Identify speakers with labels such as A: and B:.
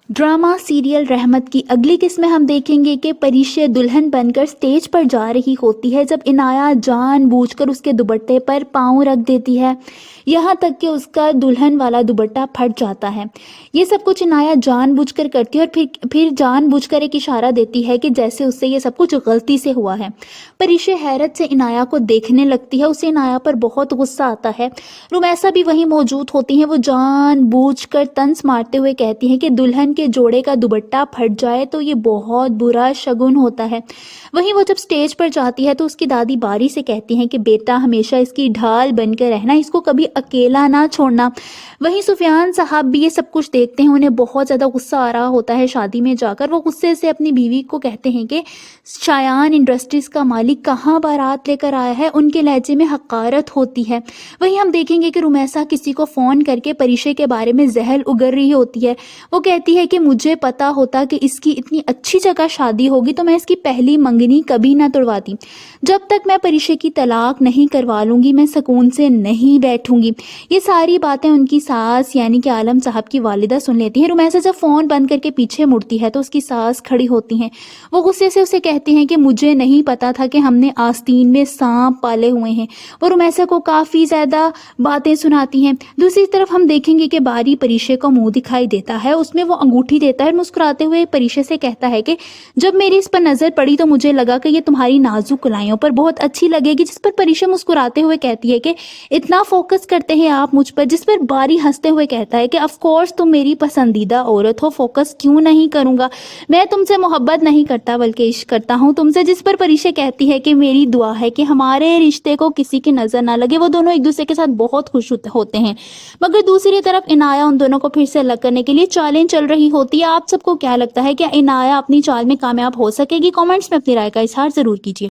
A: Drama serial रहमत की अगली किस्त में हम देखेंगे कि परिशे दुल्हन बनकर स्टेज पर जा रही होती है जब इनाया जानबूझकर उसके दुपट्टे पर पाँव रख देती है, यहाँ तक कि उसका दुल्हन वाला दुपट्टा फट जाता है। ये सब कुछ इनाया जानबूझकर करती है और फिर जानबूझकर एक इशारा देती है कि जैसे उससे ये सब कुछ गलती से हुआ है। परिशे हैरत से इनाया को देखने लगती है, उसे इनाया पर बहुत गुस्सा आता है। रुमैसा भी वहीं मौजूद होती हैं। वो जानबूझकर तंज मारते हुए कहती हैं कि दुल्हन के जोड़े का दुपट्टा फट जाए तो ये बहुत बुरा शगुन होता है। वहीं वो जब स्टेज पर जाती है तो उसकी दादी बारी से कहती हैं कि बेटा हमेशा इसकी ढाल बनकर रहना, इसको कभी अकेला ना छोड़ना। वहीं सुफियान साहब भी ये सब कुछ देखते हैं, उन्हें बहुत ज़्यादा गुस्सा आ रहा होता है। शादी में जाकर वो गुस्से से अपनी बीवी को कहते हैं कि शायान इंडस्ट्रीज़ का मालिक कहाँ बारात लेकर आया है, उनके लहजे में हकारत होती है। वहीं हम देखेंगे कि रुमैसा किसी को फ़ोन करके परिशे के बारे में जहल उगर रही होती है। वो कहती है कि मुझे पता होता कि इसकी इतनी अच्छी जगह शादी होगी तो मैं इसकी पहली मंगनी कभी ना तोड़वाती। जब तक मैं परिशे की तलाक नहीं करवा लूँगी मैं सुकून से नहीं बैठूंगी। ये सारी बातें उनकी सास यानी कि आलम साहब की वालिदा सुन लेती हैं। रुमैसा जब फ़ोन बंद करके पीछे मुड़ती है तो उसकी सास खड़ी होती हैं। वो गुस्से से उसे कहती हैं कि मुझे नहीं पता था कि हमने आस्तीन में सांप पाले हुए हैं। वो रुमैसा को काफ़ी ज़्यादा बातें सुनाती हैं। दूसरी तरफ हम देखेंगे कि बारी परिशे को मुंह दिखाई देता है, उसमें वो अंगूठी देता है। मुस्कुराते हुए परिशे से कहता है कि जब मेरी इस पर नज़र पड़ी तो मुझे लगा कि ये तुम्हारी नाजुक कलाइयों पर बहुत अच्छी लगेगी। जिस पर परिशे मुस्कुराते हुए कहती है कि इतना फोकस करते हैं आप मुझ पर। जिस पर बारी हंसते हुए कहता है कि ऑफ कोर्स तुम मेरी पसंदीदा औरत हो, फोकस क्यों नहीं करूँगा, मैं तुमसे मोहब्बत नहीं करता बल्कि इश्क करता हूँ तुमसे। जिस पर परिशे कहती है कि मेरी दुआ है कि हमारे रिश्ते को किसी की नज़र ना लगे। वो दोनों एक दूसरे के साथ बहुत खुश होते हैं, मगर दूसरी तरफ इनाया उन दोनों को फिर से अलग करने के लिए चालें चल रही होती है। आप सबको क्या लगता है, क्या इनाया अपनी चाल में कामयाब हो सकेगी? कमेंट्स में अपनी राय का इजहार ज़रूर कीजिए।